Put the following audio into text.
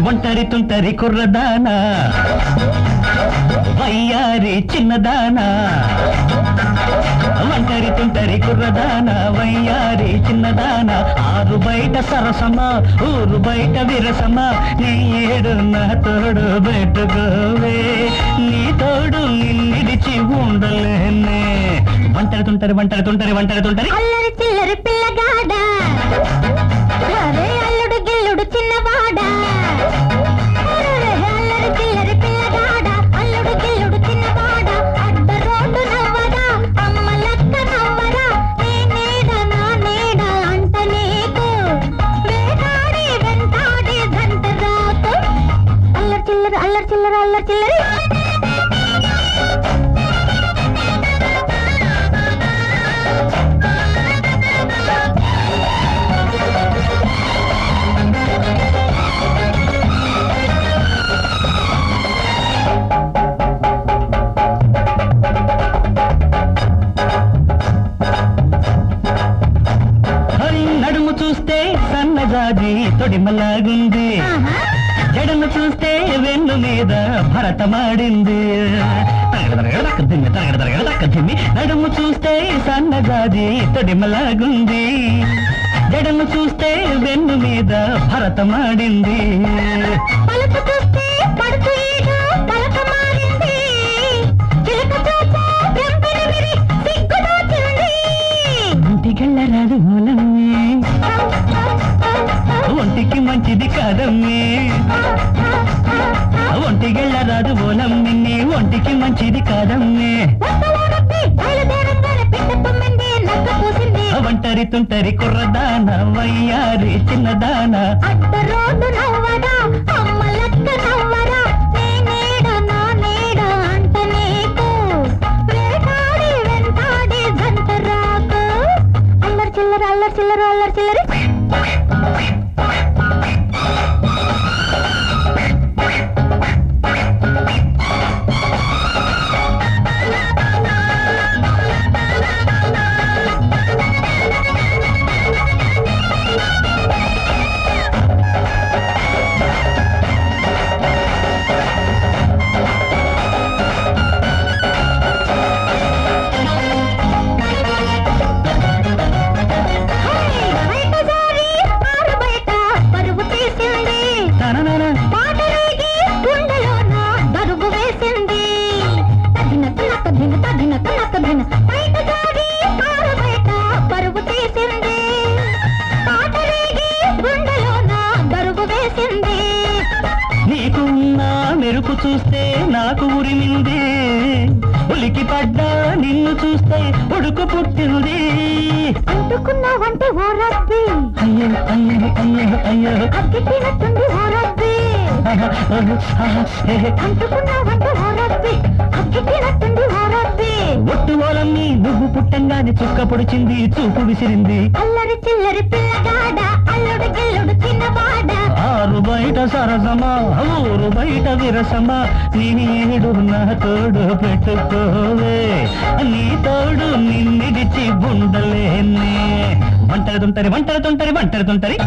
ఒంటరి తుంటరి కుర్రదానా వయ్యారి చిన్నదానా ఒంటరి తుంటరి కుర్రదానా వయ్యారి చిన్నదానా ఆరు బయట సరసమా ఊరు బయట విరసమా నీ ఏడు నా తోడు పెట్టుకోవే నీ తోడు నిన్నిడిచి ఉండలేనే ఒంటరి తుంటరి ఒంటరి తుంటరి ఒంటరి తుంటరి అల్లరి చిల్లరి పిల్లగాడ అల్లుడు గిల్లుడు చిన్నవాడా అల్లరి చిల్లరి పిల్లగాడ అల్లుడు గిల్లుడు చిన్నవాడా అడ్డ రోడ్డు నవ్వదా అమ్మ లక్క నవ్వరా నీ నీడ నా నీడ అంట నీకు వేటాడి వెంటాడి గంట రాకు అల్లరి చిల్లరి అల్లరి చిల్లరి అల్లరి చిల్లరి చూస్తే సన్నజాజి తొడిమలాగుంది జడను చూస్తే వెన్ను మీద భరతమాడింది నడుము చూస్తే సన్నజాజి తొడిమలాగుంది జడను చూస్తే వెన్ను మీద భరతమాడింది ఒంటికెళ్ళరాదు మూలమ్మే ఒంటికి మంచిది కాదమ్మే ఒంటికెళ్ళరాదు మూలమ్మి ఒంటికి మంచిది కాదమ్మే ఒంటరి తుంటరి కుర్రదాన వయ్యారి చిన్నదాన అడ్డ రోడ్డు నవ్వదా అమ్మ లక్క నవ్వరా నీ నీడ నా నీడ అంట నీకు వేటాడి వెంటాడి గంట రాకు అల్లరి చిల్లర అల్లరి చిల్లర అల్లరి చిల్లరి నీకున్నా మెరుపు చూస్తే నాకు ఉరిమింది ఉలికి పడ్డా నిన్ను చూస్తే ఉడుకు పుట్టింది అంటుకున్నావంటే ఓ రబ్బి అయ్యో అయ్యో అయ్యో అయ్యో అగ్గిపోయినట్టుంది ఓ రబ్బి అంటుకున్నావంటే ఓ రబ్బి అగ్గిపోయినట్టుంది ఓ రబ్బి ఒట్టు ఓలమ్మి నువ్వు పుట్టంగానే చుక్క పొడిచింది చూపు విసిరింది అల్లరి చిల్లరి పిల్లగాడ అల్లుడు గిల్లుడు చిన్నవాడ ఆరు బయట సరసమా ఊరు బయట విరసమా నీ ఏడు నా తోడు పెట్టుకోవే నీ తోడు నిన్నిడిచి ఉండలేనే ఒంటరి తుంటరి ఒంటరి తుంటరి ఒంటరి తుంటరి